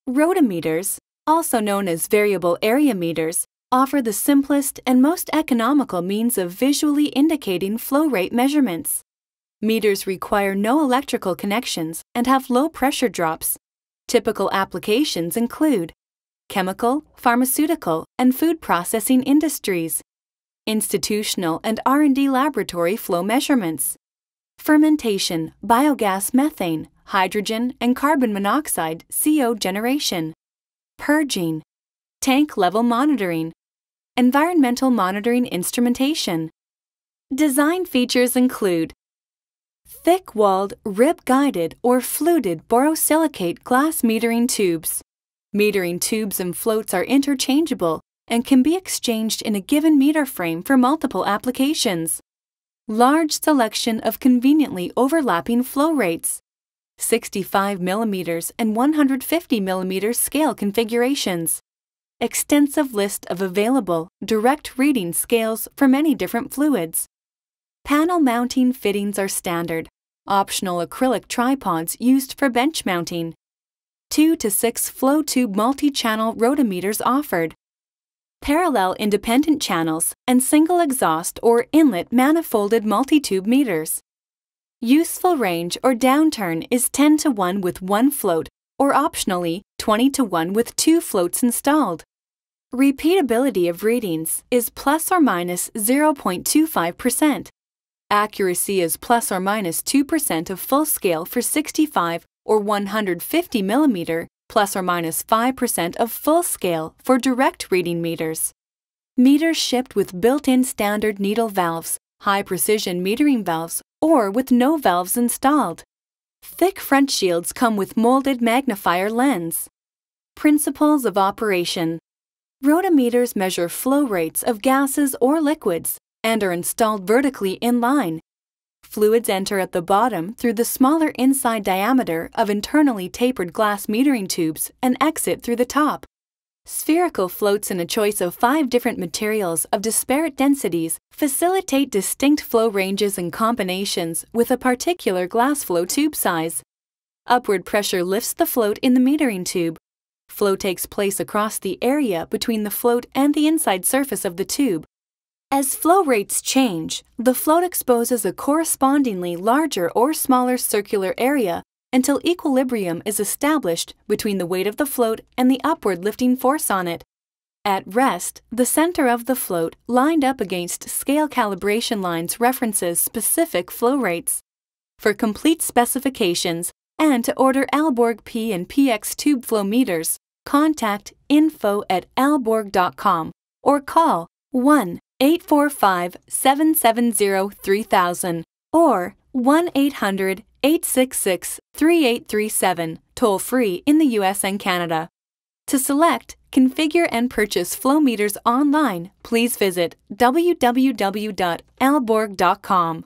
Rotameters, also known as variable area meters, offer the simplest and most economical means of visually indicating flow rate measurements. Meters require no electrical connections and have low pressure drops. Typical applications include chemical, pharmaceutical, and food processing industries, institutional and R&D laboratory flow measurements, fermentation, biogas methane, hydrogen and carbon monoxide CO generation, purging, tank level monitoring, environmental monitoring instrumentation. Design features include thick-walled, rib-guided or fluted borosilicate glass metering tubes. Metering tubes and floats are interchangeable and can be exchanged in a given meter frame for multiple applications. Large selection of conveniently overlapping flow rates. 65 mm and 150 mm scale configurations. Extensive list of available direct reading scales for many different fluids. Panel mounting fittings are standard. Optional acrylic tripods used for bench mounting. 2 to 6 flow tube multi-channel rotameters offered. Parallel independent channels and single exhaust or inlet manifolded multi-tube meters. Useful range or downturn is 10 to 1 with 1 float or optionally 20 to 1 with 2 floats installed. Repeatability of readings is plus or minus 0.25%. Accuracy is plus or minus 2% of full scale for 65 or 150 mm, plus or minus 5% of full scale for direct reading meters. Meters shipped with built-in standard needle valves, high-precision metering valves, or with no valves installed. Thick front shields come with molded magnifier lens. Principles of operation. Rotameters measure flow rates of gases or liquids and are installed vertically in line. Fluids enter at the bottom through the smaller inside diameter of internally tapered glass metering tubes and exit through the top. Spherical floats in a choice of 5 different materials of disparate densities facilitate distinct flow ranges and combinations with a particular glass flow tube size. Upward pressure lifts the float in the metering tube. Flow takes place across the area between the float and the inside surface of the tube. As flow rates change, the float exposes a correspondingly larger or smaller circular area until equilibrium is established between the weight of the float and the upward lifting force on it. At rest, the center of the float lined up against scale calibration lines references specific flow rates. For complete specifications and to order AALBORG P and PX tube flow meters, contact info@aalborg.com or call 1-845-770-3000 or 1-800-866-3837, toll-free in the U.S. and Canada. To select, configure, and purchase flow meters online, please visit www.aalborg.com.